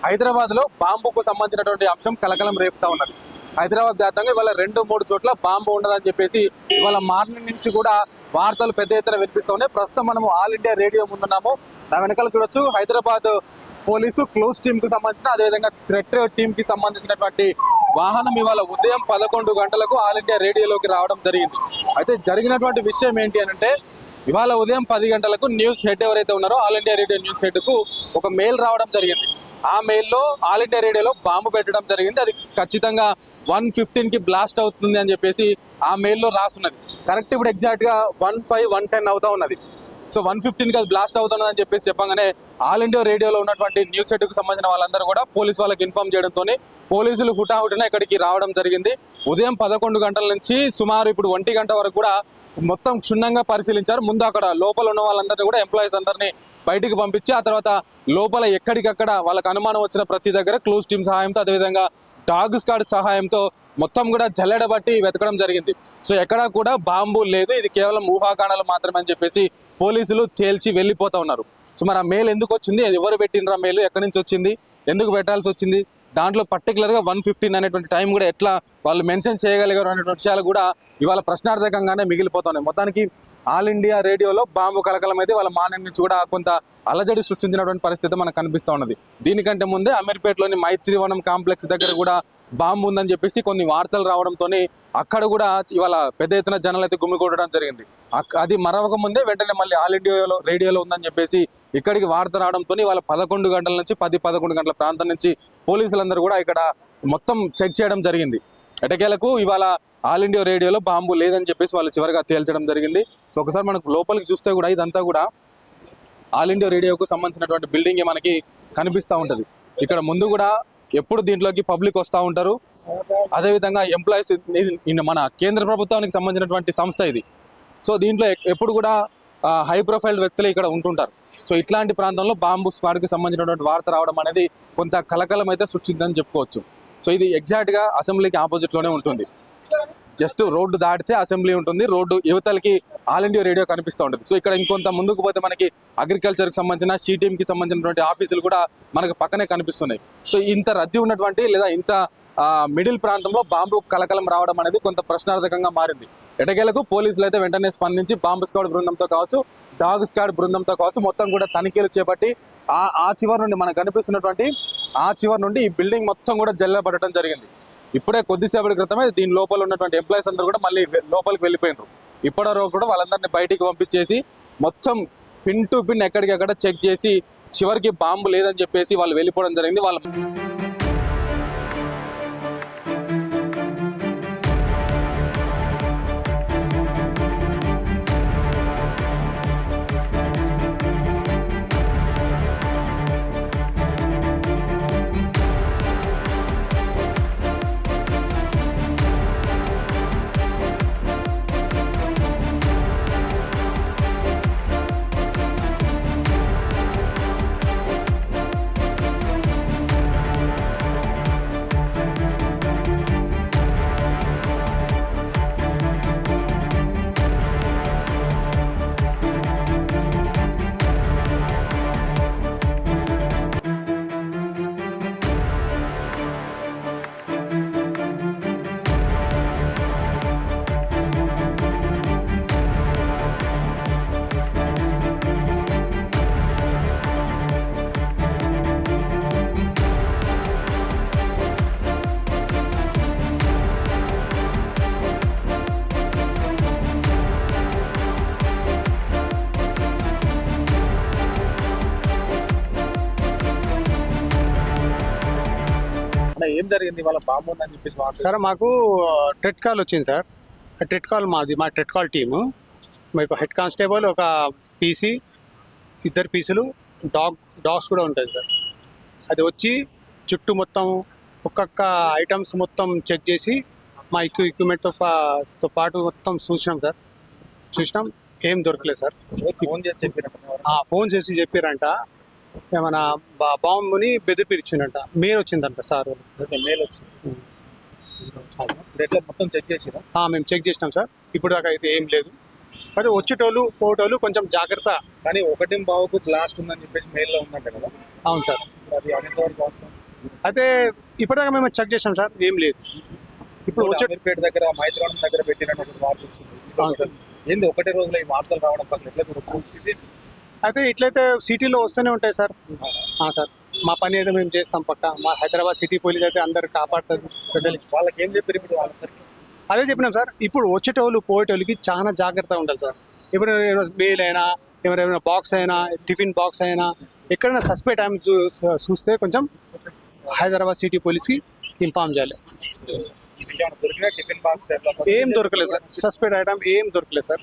హైదరాబాద్ లో బాంబుకు సంబంధించినటువంటి అంశం కలకలం రేపుతా ఉన్నది. హైదరాబాద్ వ్యాప్తంగా ఇవాళ 2-3 చోట్ల బాంబు ఉండదని చెప్పేసి ఇవాళ మార్నింగ్ నుంచి కూడా వార్తలు పెద్ద ఎత్తున వినిపిస్తూ ఉన్నాయి. ప్రస్తుతం మనము ఆల్ ఇండియా రేడియో ముందున్నాము. నా వెనకాల చూడొచ్చు హైదరాబాద్ పోలీసు క్లోజ్ టీమ్ కి సంబంధించిన, అదేవిధంగా థ్రెట్ టీమ్ కి సంబంధించినటువంటి వాహనం ఇవాళ ఉదయం 11 గంటలకు ఆల్ ఇండియా రేడియోలోకి రావడం జరిగింది. అయితే జరిగినటువంటి విషయం ఏంటి అని అంటే, ఇవాళ ఉదయం 10 గంటలకు న్యూస్ హెడ్ ఎవరైతే ఉన్నారో all India radio news head కు ఒక మెయిల్ రావడం జరిగింది. ఆ మెయిల్లో ఆల్ ఇండియా రేడియోలో బాంబు పెట్టడం జరిగింది. అది ఖచ్చితంగా 1:15 కి బ్లాస్ట్ అవుతుంది అని చెప్పేసి ఆ మెయిల్లో రాసున్నది. కరెక్ట్ ఇప్పుడు ఎగ్జాక్ట్ గా 1:10 అవుతా ఉన్నది. సో 1:15 కి అది బ్లాస్ట్ అవుతున్నది అని చెప్పేసి చెప్పగానే ఆల్ ఇండియా రేడియోలో ఉన్నటువంటి న్యూస్ హెడ్ కు సంబంధించిన వాళ్ళందరూ కూడా పోలీసు వాళ్ళకి ఇన్ఫార్మ్ చేయడంతో పోలీసులు హుటాహుటిన ఇక్కడికి రావడం జరిగింది. ఉదయం 11 గంటల నుంచి సుమారు ఇప్పుడు 1 గంట వరకు కూడా మొత్తం క్షుణ్ణంగా పరిశీలించారు. ముందు అక్కడ లోపల ఉన్న వాళ్ళందరినీ కూడా ఎంప్లాయీస్ అందరినీ బయటికి పంపించి ఆ తర్వాత లోపల ఎక్కడికక్కడ వాళ్ళకి అనుమానం వచ్చిన ప్రతి దగ్గర క్లోజ్ టీమ్ సహాయంతో, అదేవిధంగా డాగ్ స్క్వాడ్ సహాయంతో మొత్తం కూడా జల్లెడబట్టి వెతకడం జరిగింది. సో ఎక్కడా కూడా బాంబు లేదు, ఇది కేవలం ఊహాగానాలు మాత్రమే అని చెప్పేసి పోలీసులు తేల్చి వెళ్ళిపోతా ఉన్నారు. సో మరి ఆ మెయిల్ ఎందుకు వచ్చింది, అది ఎవరు పెట్టినరా మెయిల్, ఎక్కడి నుంచి వచ్చింది, ఎందుకు పెట్టాల్సి వచ్చింది, దాంట్లో పర్టికులర్గా 1:15 అనేటువంటి టైం కూడా ఎట్లా వాళ్ళు మెన్షన్ చేయగలిగారు అనేటువంటి విషయాలు కూడా ఇవాళ ప్రశ్నార్థకంగానే మిగిలిపోతున్నాయి. మొత్తానికి ఆల్ ఇండియా రేడియోలో బాంబు కలకలం అయితే వాళ్ళ మార్నింగ్ నుంచి కూడా కొంత అలజడి సృష్టించినటువంటి పరిస్థితి మనకు కనిపిస్తూ ఉన్నది. దీనికంటే ముందే అమీర్పేటలోని మైత్రివనం కాంప్లెక్స్ దగ్గర కూడా బాంబు ఉందని చెప్పేసి కొన్ని వార్తలు రావడంతో అక్కడ కూడా ఇవాళ పెద్ద ఎత్తున జనాలు అయితే గుమిగూడడం జరిగింది. అది మరొక ముందే వెంటనే మళ్ళీ ఆల్ ఇండియా రేడియోలో ఉందని చెప్పేసి ఇక్కడికి వార్త రావడంతో ఇవాళ 11 గంటల నుంచి 10-11 గంటల ప్రాంతం నుంచి పోలీసులందరూ కూడా ఇక్కడ మొత్తం చెక్ చేయడం జరిగింది. ఎటకేలకు ఇవాళ ఆల్ ఇండియా రేడియోలో బాంబు లేదని చెప్పేసి వాళ్ళు చివరిగా తేల్చడం జరిగింది. సో ఒకసారి మనకు లోపలికి చూస్తే కూడా ఇదంతా కూడా ఆల్ ఇండియా రేడియోకు సంబంధించినటువంటి బిల్డింగ్ మనకి కనిపిస్తూ ఉంటుంది. ఇక్కడ ముందు కూడా ఎప్పుడు దీంట్లోకి పబ్లిక్ వస్తూ ఉంటారు. అదేవిధంగా ఎంప్లాయీస్, మన కేంద్ర ప్రభుత్వానికి సంబంధించినటువంటి సంస్థ ఇది. సో దీంట్లో ఎప్పుడు కూడా హై ప్రొఫైల్ వ్యక్తులు ఇక్కడ ఉంటుంటారు. సో ఇట్లాంటి ప్రాంతంలో బాంబు స్క్వాడ్కి సంబంధించినటువంటి వార్త రావడం అనేది కొంత కలకలం అయితే సృష్టిందని చెప్పుకోవచ్చు. సో ఇది ఎగ్జాక్ట్గా అసెంబ్లీకి ఆపోజిట్లోనే ఉంటుంది. జస్ట్ రోడ్డు దాటితే అసెంబ్లీ ఉంటుంది, రోడ్డు యువతలకి ఆల్ ఇండియా రేడియో కనిపిస్తూ ఉంటుంది. సో ఇక్కడ ఇంకొంత ముందుకు పోతే మనకి అగ్రికల్చర్కి సంబంధించిన టీమ్కి సంబంధించినటువంటి ఆఫీసులు కూడా మనకు పక్కనే కనిపిస్తున్నాయి. సో ఇంత రద్దీ ఉన్నటువంటి లేదా ఇంత మిడిల్ ప్రాంతంలో బాంబు కలకలం రావడం అనేది కొంత ప్రశ్నార్థకంగా మారింది. ఎటకేలకు పోలీసులు అయితే వెంటనే స్పందించి బాంబు స్క్వాడ్ బృందంతో కావచ్చు, డాగ్ స్క్వాడ్ బృందంతో కావచ్చు మొత్తం కూడా తనిఖీలు చేపట్టి ఆ చివరి నుండి మనకు కనిపిస్తున్నటువంటి ఆ చివరి నుండి ఈ బిల్డింగ్ మొత్తం కూడా జల్లెడబడటం జరిగింది. ఇప్పుడే కొద్దిసేపటి క్రితమే దీని లోపల ఉన్నటువంటి ఎంప్లాయీస్ అందరూ కూడా మళ్ళీ లోపలికి వెళ్ళిపోయినారు. ఇప్పటివరకు కూడా వాళ్ళందరినీ బయటికి పంపించేసి మొత్తం పిన్ టు పిన్ ఎక్కడికక్కడ చెక్ చేసి చివరికి బాంబు లేదని చెప్పేసి వాళ్ళు వెళ్ళిపోవడం జరిగింది. వాళ్ళ ఏం జరిగింది వాళ్ళ బాంబు ఉందని చెప్పేసి? సార్ మాకు టెట్ కాల్ వచ్చింది సార్. టెట్ కాల్ మా టెట్ కాల్ టీము, మీకు హెడ్ కానిస్టేబుల్, ఒక పీసీ, 2 పీసులు, డాగ్స్ కూడా ఉంటుంది సార్. అది వచ్చి చుట్టూ మొత్తం ఒక్కొక్క ఐటమ్స్ మొత్తం చెక్ చేసి మా ఎక్విప్మెంట్తో పాటు మొత్తం చూసినాం. ఏం దొరకలేదు సార్. ఫోన్ చేసి చెప్పారంట ఏమైనా బాంబుని బెదిరిపించిందంట. మెయిల్ వచ్చిందంట సార్. మెయిల్ వచ్చింది. మొత్తం చెక్ చేసినా? మేము చెక్ చేసినాం సార్. ఇప్పుడు దాకా అయితే ఏం లేదు. అదే వచ్చేటోళ్ళు పోటోళ్ళు కొంచెం జాగ్రత్త. కానీ 1:15కు బ్లాస్ట్ ఉందని చెప్పేసి మెయిల్లో ఉందంట కదా? అవును సార్. అది ఎంతవరకు వాస్తవం? అయితే ఇప్పటిదాకా మేము చెక్ చేసాం సార్, ఏం లేదు. ఇప్పుడు వచ్చే అమీర్పేట దగ్గర మైత్రానం దగ్గర పెట్టినట్టు ఒక వార్త వచ్చింది. అవును సార్. ఏంది ఒకటే రోజులో ఈ వార్తలు రావడం పక్కన ఎట్లా జరుగుతుంది? అయితే ఇట్లయితే సిటీలో వస్తూనే ఉంటాయి సార్. సార్ మా పని అయితే మేము చేస్తాం పక్క. మా హైదరాబాద్ సిటీ పోలీస్ అయితే అందరు కాపాడుతుంది ప్రజలకి. వాళ్ళకి ఏం చెప్పారు ఇప్పుడు వాళ్ళందరికీ? అదే చెప్పినాం సార్, ఇప్పుడు వచ్చేటోళ్ళు పోయేటోళ్ళకి చాలా జాగ్రత్తగా ఉండాలి సార్. ఇప్పుడు మెయిల్ అయినా ఎవరైనా బాక్స్ అయినా టిఫిన్ బాక్స్ అయినా ఎక్కడైనా సస్పెక్ట్ టైం చూస్తే కొంచెం హైదరాబాద్ సిటీ పోలీస్కి ఇన్ఫార్మ్ చేయాలి. ఇంకేమైనా దొరికినా టిఫిన్ బాక్స్ ఏం దొరకలేదు సార్, సస్పెక్ట్ ఐటమ్ ఏం దొరకలేదు సార్.